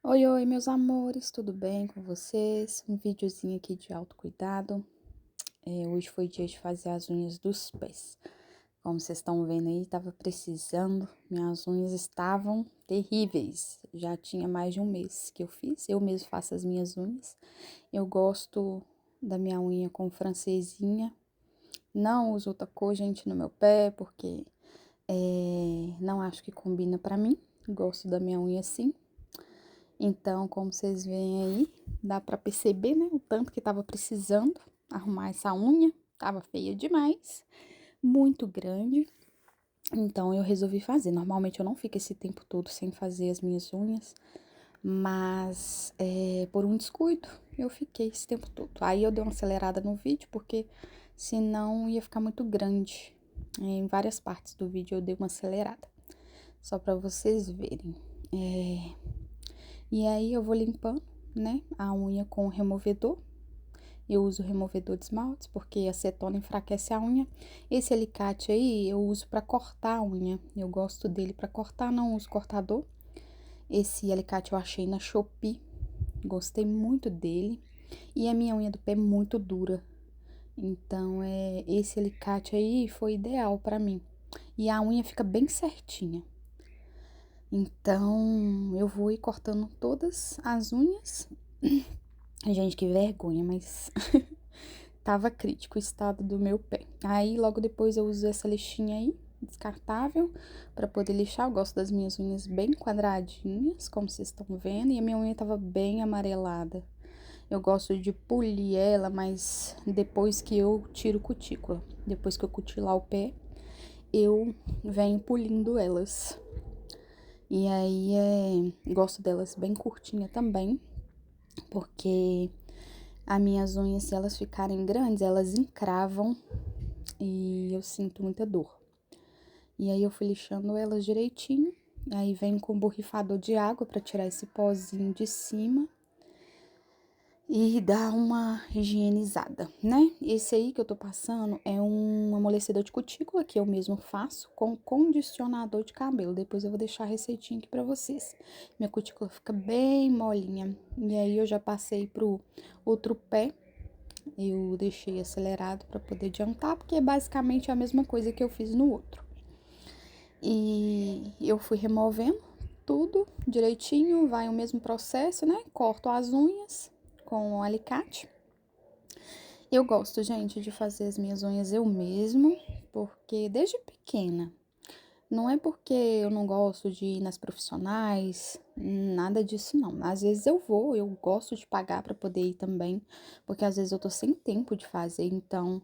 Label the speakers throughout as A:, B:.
A: Oi, oi, meus amores, tudo bem com vocês? Um videozinho aqui de autocuidado. Hoje foi dia de fazer as unhas dos pés. Como vocês estão vendo aí, tava precisando. Minhas unhas estavam terríveis. Já tinha mais de um mês que eu fiz. Eu mesmo faço as minhas unhas. Eu gosto da minha unha com francesinha. Não uso outra cor, gente, no meu pé, porque não acho que combina pra mim. Gosto da minha unha assim. Então, como vocês veem aí, dá pra perceber, né, o tanto que tava precisando arrumar essa unha. Tava feia demais, muito grande. Então, eu resolvi fazer. Normalmente, eu não fico esse tempo todo sem fazer as minhas unhas. Mas, por um descuido, eu fiquei esse tempo todo. Aí, eu dei uma acelerada no vídeo, porque senão ia ficar muito grande. Em várias partes do vídeo, eu dei uma acelerada. Só pra vocês verem. E aí eu vou limpando, né, a unha com o removedor. Eu uso o removedor de esmaltes porque a acetona enfraquece a unha. Esse alicate aí eu uso para cortar a unha. Eu gosto dele para cortar, não uso cortador. Esse alicate eu achei na Shopee. Gostei muito dele. E a minha unha do pé é muito dura. Então, esse alicate aí foi ideal para mim. E a unha fica bem certinha. Então, eu vou ir cortando todas as unhas. Gente, que vergonha, mas tava crítico o estado do meu pé. Aí, logo depois eu uso essa lixinha aí, descartável, pra poder lixar. Eu gosto das minhas unhas bem quadradinhas, como vocês estão vendo. E a minha unha tava bem amarelada. Eu gosto de polir ela, mas depois que eu tiro cutícula. Depois que eu cutilar o pé, eu venho polindo elas. E aí, gosto delas bem curtinha também, porque as minhas unhas, se elas ficarem grandes, elas encravam e eu sinto muita dor. E aí eu fui lixando elas direitinho, aí venho com um borrifador de água pra tirar esse pozinho de cima e dar uma higienizada, né? Esse aí que eu tô passando é um amolecedor de cutícula que eu mesmo faço com condicionador de cabelo. Depois eu vou deixar a receitinha aqui pra vocês. Minha cutícula fica bem molinha. E aí eu já passei pro outro pé. Eu deixei acelerado para poder adiantar, porque é basicamente a mesma coisa que eu fiz no outro. E eu fui removendo tudo direitinho, vai o mesmo processo, né? Corto as unhas com o alicate. Eu gosto, gente, de fazer as minhas unhas eu mesmo, porque desde pequena. Não é porque eu não gosto de ir nas profissionais, nada disso não. Às vezes eu vou, eu gosto de pagar para poder ir também, porque às vezes eu tô sem tempo de fazer, então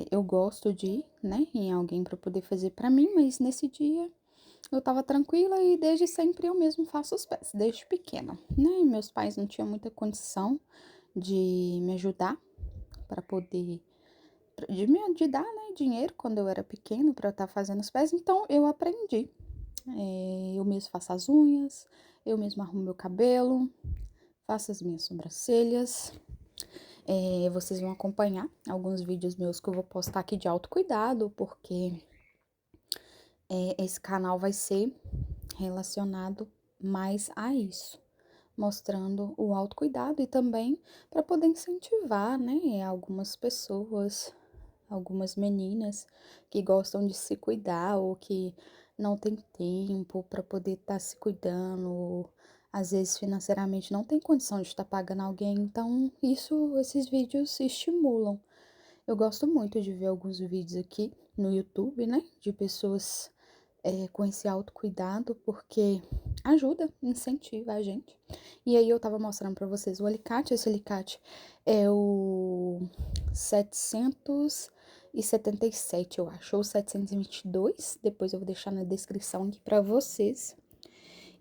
A: eu gosto de ir, né, em alguém para poder fazer para mim, mas nesse dia eu tava tranquila e desde sempre eu mesmo faço os pés, desde pequena, né? Meus pais não tinham muita condição de me ajudar para poder de dar, né, dinheiro quando eu era pequeno para eu estar fazendo os pés, então eu aprendi. Eu mesmo faço as unhas, eu mesmo arrumo meu cabelo, faço as minhas sobrancelhas. Vocês vão acompanhar alguns vídeos meus que eu vou postar aqui de autocuidado, porque esse canal vai ser relacionado mais a isso, mostrando o autocuidado e também para poder incentivar, né, algumas pessoas, algumas meninas que gostam de se cuidar ou que não tem tempo para poder estar se cuidando, ou às vezes financeiramente não tem condição de estar pagando alguém, então esses vídeos estimulam. Eu gosto muito de ver alguns vídeos aqui no YouTube, né, de pessoas com esse autocuidado, porque ajuda, incentiva a gente. E aí eu tava mostrando pra vocês o alicate. Esse alicate é o 777, eu acho, ou 722. Depois eu vou deixar na descrição aqui pra vocês.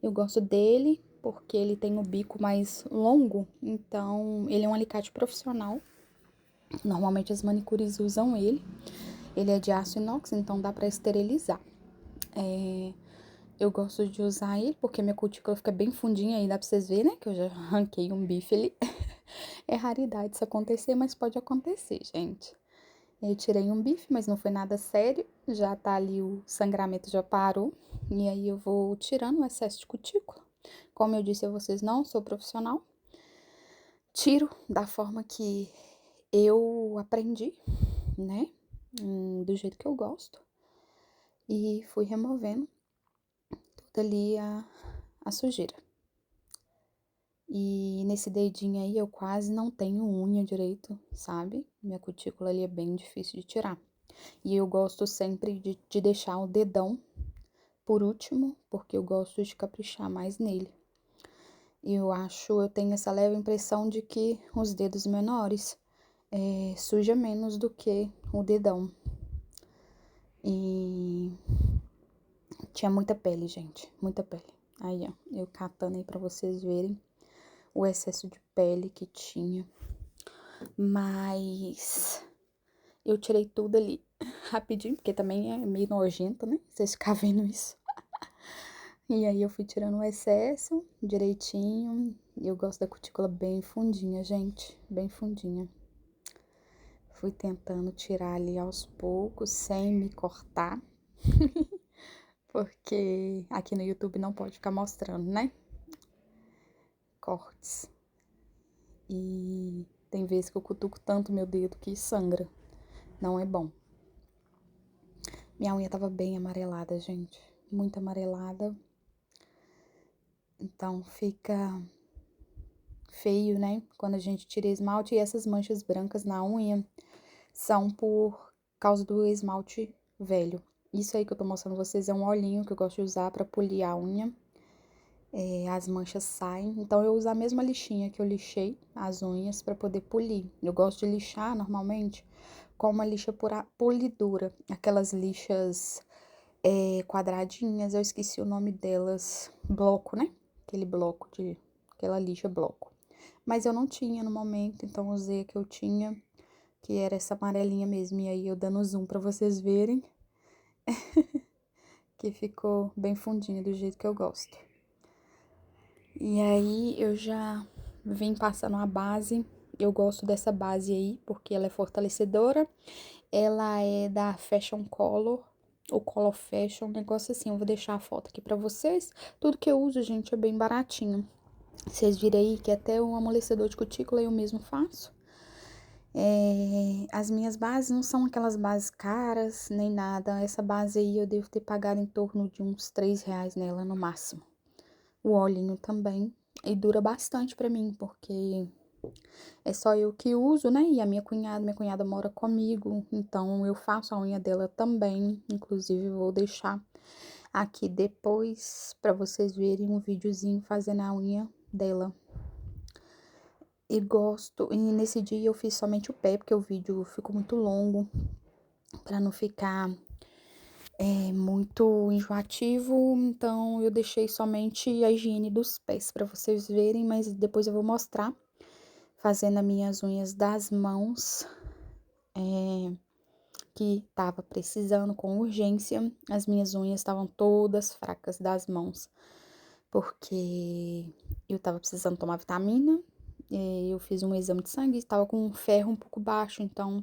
A: Eu gosto dele porque ele tem o bico mais longo, então ele é um alicate profissional. Normalmente as manicures usam ele. Ele é de aço inox, então dá pra esterilizar. Eu gosto de usar ele porque minha cutícula fica bem fundinha aí, dá pra vocês verem, né? Que eu já arranquei um bife ali. É raridade isso acontecer, mas pode acontecer, gente. Eu tirei um bife, mas não foi nada sério. Já tá ali, o sangramento já parou. E aí eu vou tirando o excesso de cutícula. Como eu disse a vocês, não sou profissional. Tiro da forma que eu aprendi, né? Do jeito que eu gosto. E fui removendo toda ali a sujeira. E nesse dedinho aí eu quase não tenho unha direito, sabe? Minha cutícula ali é bem difícil de tirar. E eu gosto sempre de deixar o dedão por último, porque eu gosto de caprichar mais nele. E eu tenho essa leve impressão de que os dedos menores suja menos do que o dedão. E tinha muita pele, gente, muita pele. Aí, ó, eu catando aí pra vocês verem o excesso de pele que tinha. Mas eu tirei tudo ali rapidinho, porque também é meio nojento, né? Vocês ficarem vendo isso. E aí eu fui tirando o excesso direitinho. Eu gosto da cutícula bem fundinha, gente, bem fundinha. Fui tentando tirar ali aos poucos, sem me cortar. Porque aqui no YouTube não pode ficar mostrando, né? Cortes. E tem vezes que eu cutuco tanto meu dedo que sangra. Não é bom. Minha unha tava bem amarelada, gente. Muito amarelada. Então fica feio, né? Quando a gente tira esmalte. E essas manchas brancas na unha são por causa do esmalte velho. Isso aí que eu tô mostrando pra vocês é um olhinho que eu gosto de usar pra polir a unha. As manchas saem. Então eu uso a mesma lixinha que eu lixei as unhas pra poder polir. Eu gosto de lixar normalmente com uma lixa polidora. Aquelas lixas quadradinhas, eu esqueci o nome delas. Bloco, né? Aquela lixa bloco. Mas eu não tinha no momento, então usei a que eu tinha, que era essa amarelinha mesmo. E aí eu dando zoom pra vocês verem. Que ficou bem fundinho do jeito que eu gosto. E aí eu já vim passando a base. Eu gosto dessa base aí, porque ela é fortalecedora. Ela é da Fashion Color, ou Color Fashion, um negócio assim. Eu vou deixar a foto aqui pra vocês. Tudo que eu uso, gente, é bem baratinho. Vocês viram aí que até o amolecedor de cutícula eu mesmo faço. As minhas bases não são aquelas bases caras, nem nada. Essa base aí eu devo ter pagado em torno de uns R$ 3 nela no máximo. O olhinho também. E dura bastante pra mim, porque é só eu que uso, né? E a minha cunhada mora comigo, então eu faço a unha dela também. Inclusive, vou deixar aqui depois pra vocês verem um videozinho fazendo a unha dela. E gosto, e nesse dia eu fiz somente o pé, porque o vídeo ficou muito longo, pra não ficar muito enjoativo, então eu deixei somente a higiene dos pés pra vocês verem, mas depois eu vou mostrar fazendo as minhas unhas das mãos, que tava precisando com urgência. As minhas unhas estavam todas fracas das mãos, porque eu tava precisando tomar vitamina. Eu fiz um exame de sangue e estava com um ferro um pouco baixo, então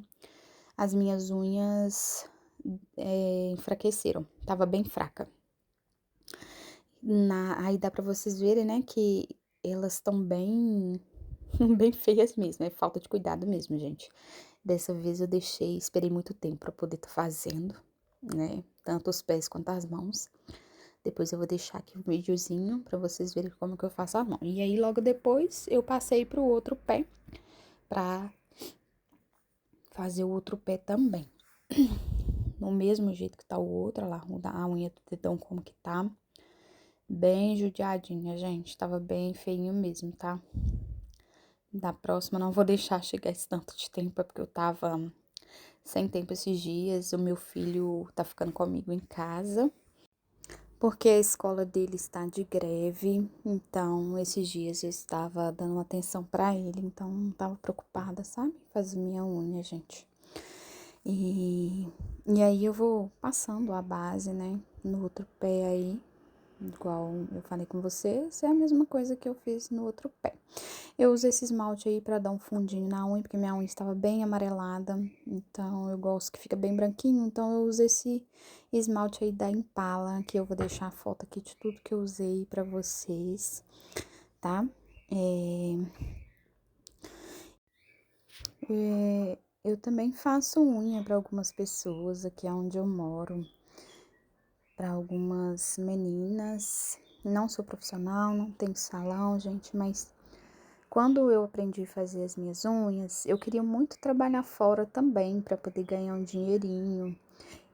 A: as minhas unhas enfraqueceram, tava bem fraca. Aí dá pra vocês verem, né, que elas estão bem, bem feias mesmo, é falta de cuidado mesmo, gente. Dessa vez eu esperei muito tempo pra poder tá fazendo, né, tanto os pés quanto as mãos. Depois eu vou deixar aqui um videozinho pra vocês verem como que eu faço a mão. E aí logo depois eu passei pro outro pé, pra fazer o outro pé também. No mesmo jeito que tá o outro, olha lá, a unha do dedão como que tá. Bem judiadinha, gente. Tava bem feinho mesmo, tá? Da próxima não vou deixar chegar esse tanto de tempo, é porque eu tava sem tempo esses dias. O meu filho tá ficando comigo em casa, porque a escola dele está de greve. Então, esses dias eu estava dando uma atenção pra ele, então não tava preocupada, sabe? Fazer minha unha, gente. E aí eu vou passando a base, né? No outro pé aí. igual eu falei com vocês, é a mesma coisa que eu fiz no outro pé. Eu uso esse esmalte aí pra dar um fundinho na unha, porque minha unha estava bem amarelada, então eu gosto que fica bem branquinho, então eu uso esse esmalte aí da Impala, que eu vou deixar a foto aqui de tudo que eu usei pra vocês, tá? Eu também faço unha pra algumas pessoas aqui onde eu moro, pra algumas meninas. Não sou profissional, não tenho salão, gente, mas quando eu aprendi a fazer as minhas unhas, eu queria muito trabalhar fora também para poder ganhar um dinheirinho.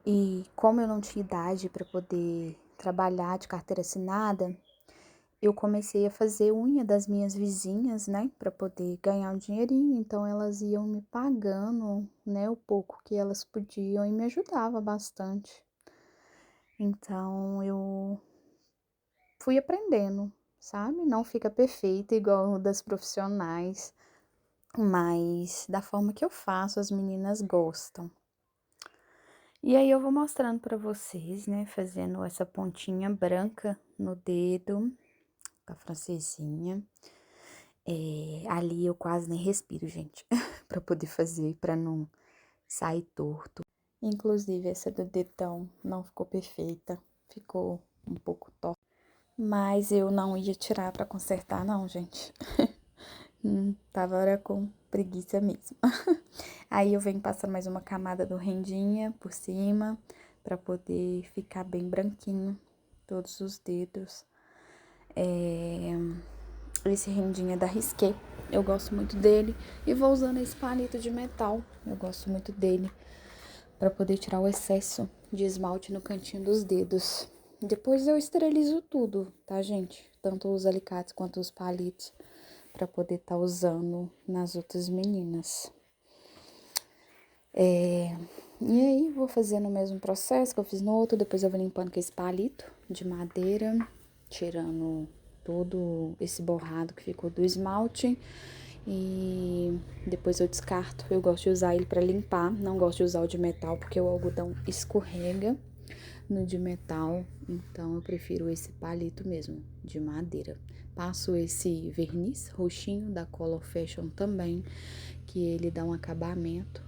A: E como eu não tinha idade para poder trabalhar de carteira assinada, eu comecei a fazer unha das minhas vizinhas, né, para poder ganhar um dinheirinho. Então elas iam me pagando, né, o pouco que elas podiam e me ajudava bastante. Então eu fui aprendendo, sabe? Não fica perfeita igual o das profissionais, mas da forma que eu faço, as meninas gostam. E aí eu vou mostrando pra vocês, né, fazendo essa pontinha branca no dedo, com a francesinha. Ali eu quase nem respiro, gente, pra poder fazer, pra não sair torto. Inclusive, essa do dedão não ficou perfeita, ficou um pouco torta. Mas eu não ia tirar pra consertar, não, gente. Tava era com preguiça mesmo. Aí eu venho passando mais uma camada do rendinha por cima, pra poder ficar bem branquinho todos os dedos. Esse rendinha é da Risqué, eu gosto muito dele. E vou usando esse palito de metal, eu gosto muito dele, pra poder tirar o excesso de esmalte no cantinho dos dedos. Depois eu esterilizo tudo, tá, gente? Tanto os alicates quanto os palitos, pra poder tá usando nas outras meninas. E aí, vou fazendo o mesmo processo que eu fiz no outro, depois eu vou limpando com esse palito de madeira, tirando todo esse borrado que ficou do esmalte. E depois eu descarto, eu gosto de usar ele pra limpar, não gosto de usar o de metal porque o algodão escorrega no de metal, então eu prefiro esse palito mesmo, de madeira. Passo esse verniz roxinho da Color Fashion também, que ele dá um acabamento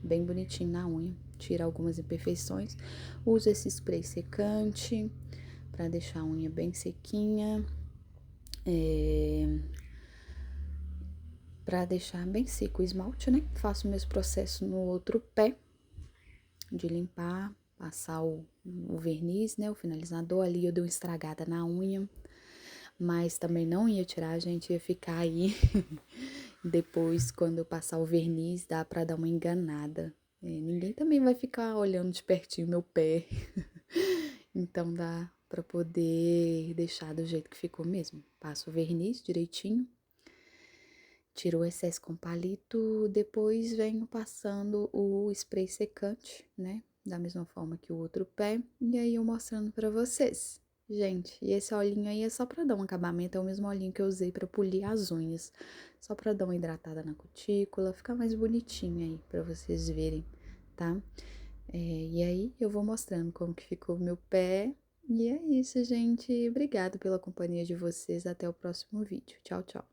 A: bem bonitinho na unha, tira algumas imperfeições. Uso esse spray secante para deixar a unha bem sequinha, para deixar bem seco o esmalte, né? Faço o mesmo processo no outro pé, de limpar, passar o verniz, né? O finalizador ali, eu dei uma estragada na unha, mas também não ia tirar, gente, ia ficar aí. Depois, quando eu passar o verniz, dá pra dar uma enganada. Ninguém também vai ficar olhando de pertinho meu pé. Então, dá pra poder deixar do jeito que ficou mesmo. Passo o verniz direitinho, tiro o excesso com palito, depois venho passando o spray secante, né? Da mesma forma que o outro pé. E aí, eu mostrando pra vocês. Gente, e esse olhinho aí é só pra dar um acabamento, é o mesmo olhinho que eu usei pra polir as unhas. Só pra dar uma hidratada na cutícula, ficar mais bonitinho aí pra vocês verem, tá? E aí eu vou mostrando como que ficou o meu pé. E é isso, gente. Obrigada pela companhia de vocês. Até o próximo vídeo. Tchau, tchau.